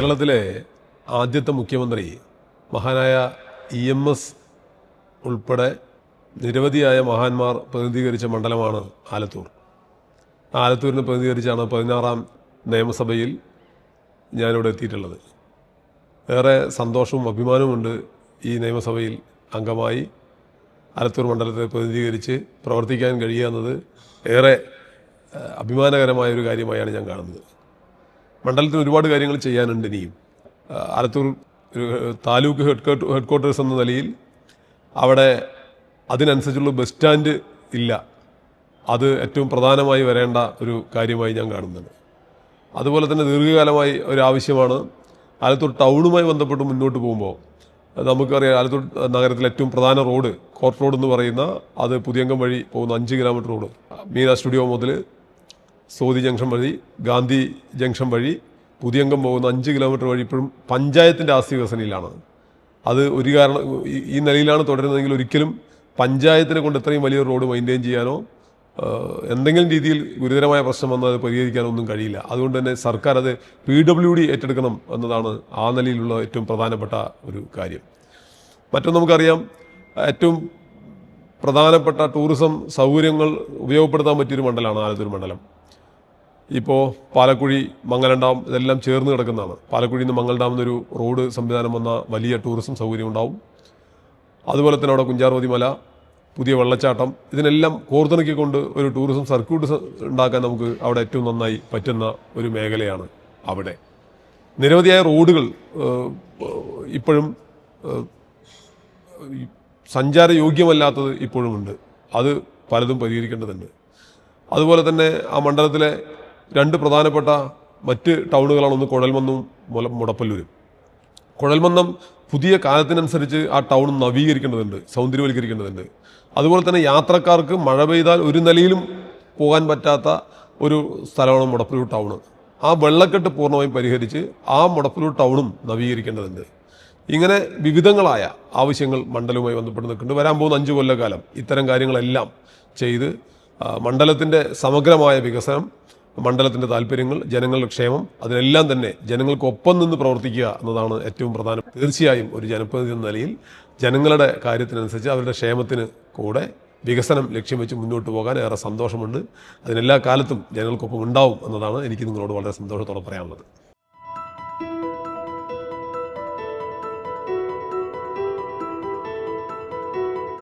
കേരളത്തിലെ ആദ്യത്തെ മുഖ്യമന്ത്രി മഹാനായ EMS ഉൾപ്പെടെ നിരവധിയായ മഹാന്മാർ പ്രതിനിധീകരിച്ച മണ്ഡലമാണ് ആലത്തൂർ. ആലത്തൂരിനെ പ്രതിനിധീകരിച്ചാണ് 16ാം നിയമസഭയിൽ ഞാനിവിടെ എത്തിയിട്ടുള്ളത്. ഏറെ സന്തോഷവും അഭിമാനവുമുണ്ട് ഈ നിയമസഭയിൽ അംഗമായി ആലത്തൂർ മണ്ഡലത്തെ പ്രതിനിധീകരിച്ച് പ്രവർത്തിക്കാൻ കഴിയുക എന്നത് ഏറെ അഭിമാനകരമായൊരു കാര്യമായാണ് ഞാൻ കാണുന്നത്. മണ്ഡലത്തിന് ഒരുപാട് കാര്യങ്ങൾ ചെയ്യാനുണ്ട് ഇനിയും. ആലത്തൂർ ഒരു താലൂക്ക് ഹെഡ്ക്വാർട്ടേഴ്സ് എന്ന നിലയിൽ അവിടെ അതിനനുസരിച്ചുള്ള ബസ് സ്റ്റാൻഡ് ഇല്ല. അത് ഏറ്റവും പ്രധാനമായി വരേണ്ട ഒരു കാര്യമായി ഞാൻ കാണുന്നുണ്ട്. അതുപോലെ തന്നെ ദീർഘകാലമായി ഒരാവശ്യമാണ് ആലത്തൂർ ടൗണുമായി ബന്ധപ്പെട്ട് മുന്നോട്ട് പോകുമ്പോൾ നമുക്കറിയാം, ആലത്തൂർ നഗരത്തിലെ ഏറ്റവും പ്രധാന റോഡ് കോർട്ട് റോഡ് എന്ന് പറയുന്ന അത് പുതിയങ്കം വഴി പോകുന്ന 5 കിലോമീറ്റർ റോഡ് മീന സ്റ്റുഡിയോ മുതൽ സോദി ജംഗ്ഷൻ വഴി ഗാന്ധി ജംഗ്ഷൻ വഴി പുതിയങ്കം പോകുന്ന 5 കിലോമീറ്റർ വഴി ഇപ്പോഴും പഞ്ചായത്തിൻ്റെ ആസ്തി വികസനയിലാണ്. അത് ഒരു കാരണം ഈ നിലയിലാണ് തുടരുന്നതെങ്കിൽ ഒരിക്കലും പഞ്ചായത്തിനെ കൊണ്ട് ഇത്രയും വലിയ റോഡ് മെയിൻറ്റെയിൻ ചെയ്യാനോ എന്തെങ്കിലും രീതിയിൽ ഗുരുതരമായ പ്രശ്നം വന്നാൽ അത് പരിഹരിക്കാനൊന്നും കഴിയില്ല. അതുകൊണ്ട് തന്നെ സർക്കാർ അത് PWD ഏറ്റെടുക്കണം എന്നതാണ് ആ നിലയിലുള്ള ഏറ്റവും പ്രധാനപ്പെട്ട ഒരു കാര്യം. മറ്റൊന്ന് നമുക്കറിയാം, ഏറ്റവും പ്രധാനപ്പെട്ട ടൂറിസം സൗകര്യങ്ങൾ ഉപയോഗപ്പെടുത്താൻ പറ്റിയൊരു മണ്ഡലമാണ് ആലത്തൂർ മണ്ഡലം. ഇപ്പോൾ പാലക്കുഴി മംഗലം ഡാം ഇതെല്ലാം ചേർന്ന് കിടക്കുന്നതാണ്. പാലക്കുഴിയിൽ നിന്ന് മംഗലം ഡാമിൽ നിന്നൊരു റോഡ് സംവിധാനം വന്ന വലിയ ടൂറിസം സൗകര്യം ഉണ്ടാവും. അതുപോലെ തന്നെ അവിടെ കുഞ്ചാർവതി മല, പുതിയ വെള്ളച്ചാട്ടം, ഇതിനെല്ലാം കോർത്തിണക്കിക്കൊണ്ട് ഒരു ടൂറിസം സർക്യൂട്ട് ഉണ്ടാക്കാൻ നമുക്ക് അവിടെ ഏറ്റവും നന്നായി പറ്റുന്ന ഒരു മേഖലയാണ് അവിടെ. നിരവധിയായ റോഡുകൾ ഇപ്പോഴും സഞ്ചാരയോഗ്യമല്ലാത്തത് ഇപ്പോഴുമുണ്ട്. അത് പലതും പരിഹരിക്കേണ്ടതുണ്ട്. അതുപോലെ തന്നെ ആ മണ്ഡലത്തിലെ 2 പ്രധാനപ്പെട്ട മറ്റ് ടൗണുകളാണ്, ഒന്ന് കുഴൽമന്നും മുടപ്പല്ലൂരും. കുഴൽമന്നം പുതിയ കാലത്തിനനുസരിച്ച് ആ ടൗൺ നവീകരിക്കേണ്ടതുണ്ട്, സൗന്ദര്യവൽക്കരിക്കേണ്ടതുണ്ട്. അതുപോലെ തന്നെ യാത്രക്കാർക്ക് മഴ പെയ്താൽ ഒരു നിലയിലും പോകാൻ പറ്റാത്ത ഒരു സ്ഥലമാണ് മുടപ്പല്ലൂർ ടൗണ്. ആ വെള്ളക്കെട്ട് പൂർണ്ണമായും പരിഹരിച്ച് ആ മുടപ്പല്ലൂർ ടൗണും നവീകരിക്കേണ്ടതുണ്ട്. ഇങ്ങനെ വിവിധങ്ങളായ ആവശ്യങ്ങൾ മണ്ഡലവുമായി ബന്ധപ്പെട്ട് നിൽക്കുന്നുണ്ട്. വരാൻ പോകുന്ന 5 കൊല്ലക്കാലം ഇത്തരം കാര്യങ്ങളെല്ലാം ചെയ്ത് മണ്ഡലത്തിൻ്റെ സമഗ്രമായ വികസനം, മണ്ഡലത്തിൻ്റെ താല്പര്യങ്ങൾ, ജനങ്ങളുടെ ക്ഷേമം, അതിനെല്ലാം തന്നെ ജനങ്ങൾക്കൊപ്പം നിന്ന് പ്രവർത്തിക്കുക എന്നതാണ് ഏറ്റവും പ്രധാനം. തീർച്ചയായും ഒരു ജനപ്രതിനിധി എന്ന നിലയിൽ ജനങ്ങളുടെ കാര്യത്തിനനുസരിച്ച് അവരുടെ ക്ഷേമത്തിന് കൂടെ വികസനം ലക്ഷ്യം വെച്ച് മുന്നോട്ട് പോകാൻ ഏറെ സന്തോഷമുണ്ട്. അതിനെല്ലാ കാലത്തും ജനങ്ങൾക്കൊപ്പം ഉണ്ടാവും എന്നതാണ് എനിക്ക് നിങ്ങളോട് വളരെ സന്തോഷത്തോടെ പറയാനുള്ളത്.